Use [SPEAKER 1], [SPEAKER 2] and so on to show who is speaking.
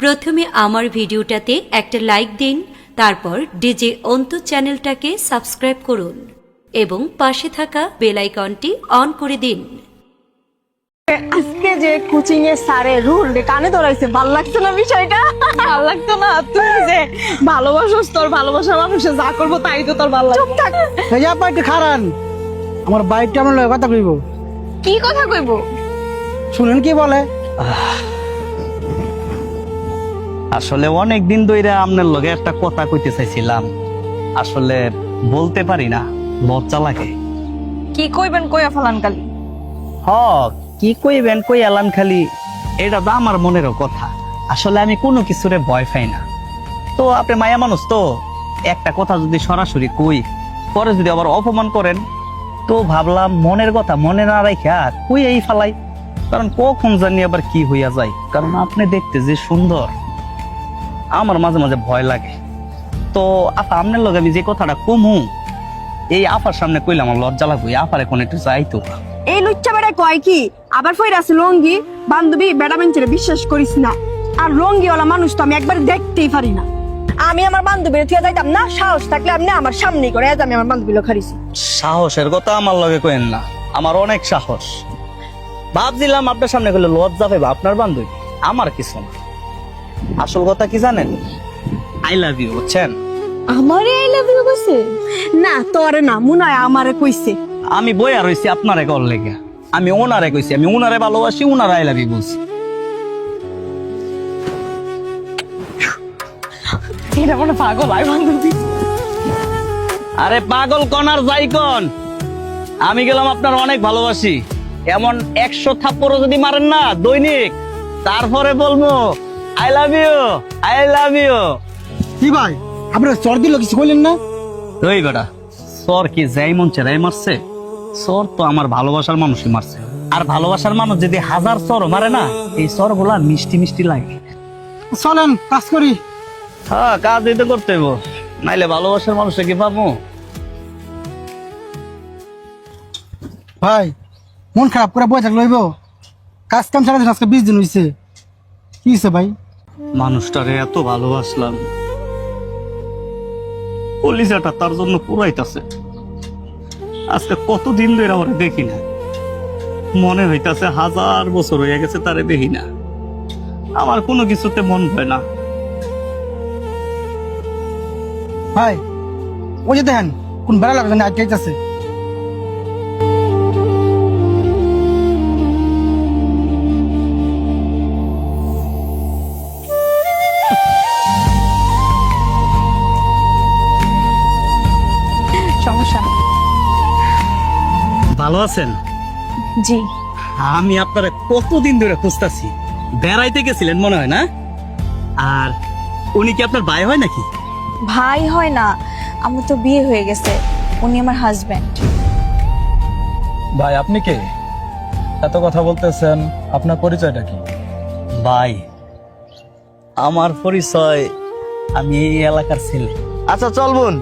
[SPEAKER 1] প্রথমে আমার ভিডিওটাতে একটা লাইক দিন, তারপর ডিজে অন্তু চ্যানেলটাকে সাবস্ক্রাইব করুন এবং পাশে থাকা বেল আইকনটি অন করে দিন।
[SPEAKER 2] আজকে যে কোচিং এর স্যারের রুল কানে ধরাইছে, ভাল লাগছে না বিষয়টা? ভাল লাগতো না? তুই যে ভালোবাসোস, তোর ভালোবাসার মানুষে যা করবো তাই তো তোর ভালো লাগবে। চুপ থাক।
[SPEAKER 3] এই যে আপা একটু খারান, আমার বাইকটা আমার লগে কথা কইব।
[SPEAKER 2] কি কথা কইব?
[SPEAKER 3] শুনেন কি বলে।
[SPEAKER 4] আসলে অনেক দিন ধরে আপনার লগে একটা কথা কইতে চাইছিলাম, আসলে বলতে পারি না, লজ্জা লাগে।
[SPEAKER 2] কি কইবেন কইয়া ফেলান কালি?
[SPEAKER 4] হ, কি কইবেন কই এলাম খালি, এটা তো আমার মনেরও কথা। আসলে আমি কোনো কিছুরে ভয় পাই না। তো আপনি মায়া মানুষ, তো একটা কথা যদি সরাসরি কই, পরে যদি আবার অপমান করেন, তো ভাবলাম মনের কথা মনে না রাখা কই এই ফালাই, কারণ কখন জানি আবার কি হইয়া যায়। কারণ আপনি দেখতে যে সুন্দর, আমার মাঝে মাঝে ভয় লাগে। তো আপা আপনার লগে আমি যে কথাটা কমু, এই আপার সামনে কইলে আমার লজ্জা লাগবে। আপার এখন একটু যাইতো।
[SPEAKER 2] এই লুচ্চা বেড়া কয় কি আবার ফইরা আছে লঙ্গি? বান্ধবী বেড়া বেঞ্চের বিশ্বাস করিস না। আর লঙ্গিওয়ালা মানুষ তো আমি একবার দেখতেই পারি না। আমি আমার বান্ধবীর থিয়া যাইতাম না, সাহস থাকলে আপনি আমার সামনেই করে আজ আমি আমার বান্ধবী লোক হারিয়েছি।
[SPEAKER 4] সাহসের কথা আমার লগে কইেন না, আমার অনেক সাহস। ভাবছিলাম আপনার সামনে কইলে লজ্জা পাইবা আপনার বান্ধবী, আমার কিছু না। আসল কথা কি জানেন? আই লাভ ইউ, বুঝছেন?
[SPEAKER 2] আমারে আই লাভ ইউ কইছে? না তোরে না, মনে হয় আমারে কইছে।
[SPEAKER 4] আমি বইয়া রইছি আপনারে কল লেগে। আমি ওনারে কইছি, আমি ওনারে ভালোবাসি, ওনারে আই লাভ ইউ বলছি।
[SPEAKER 2] এটা মনে পাগল হয় বান্ধবী।
[SPEAKER 4] আরে পাগল কোন আর যাই কোন, আমি গেলাম আপনার অনেক ভালোবাসি। এমন 100 থাপ্পড়ও যদি মারেন না দৈনিক, তারপরে বলবো I love you, I love you.
[SPEAKER 3] কি ভাই, আপনার চর দিল কিছু কইলেন না?
[SPEAKER 4] ওই বেটা, সর কি যাই মন চাই মারছে? সর তো আমার ভালোবাসার মানুষই মারছে। আর ভালোবাসার মানুষ যদি 1000 সর মারে না, এই সর গুলা মিষ্টি মিষ্টি লাগে।
[SPEAKER 3] চলেন কাজ করি।
[SPEAKER 4] হ্যাঁ, কাজ দিতে করতে হইব, নাইলে ভালোবাসার মানুষে কি পাবো?
[SPEAKER 3] ভাই মন খারাপ করে বই থাকলে হইব? কাজ কাম ছাড়া আজকে 20 দিন হইছে। কি হইছে ভাই?
[SPEAKER 4] মানুষটারে এত ভালোবাসলাম, কলিজাটা তার জন্য পুরাইতাছে। আজকে কতদিন ধরে আমার দেখি না, মনে হইতাছে 1000 বছর হয়ে গেছে তারে দেখি না। আমার কোনো কিছুতে মন হয় না।
[SPEAKER 3] ভাই ওই যে দেখেন কোন বেড়া লাগছে না আটকাইতেছে।
[SPEAKER 2] সমস্যা না।
[SPEAKER 4] ভালো আছেন?
[SPEAKER 2] জি।
[SPEAKER 4] আমি আপনারা কতদিন ধরে খুঁজতাছি। বেড়াইতে গেছিলেন মনে হয় না? আর উনি কি আপনার ভাই হয় নাকি?
[SPEAKER 5] ভাই হয় না, আমার তো বিয়ে হয়ে গেছে। উনি আমার হাজবেন্ড।
[SPEAKER 6] ভাই আপনি কে? এত কথা বলতেছেন, আপনার পরিচয়টা কি?
[SPEAKER 4] ভাই, আমার পরিচয়, আমি এই এলাকার ছেলে।
[SPEAKER 7] আচ্ছা চল বোন,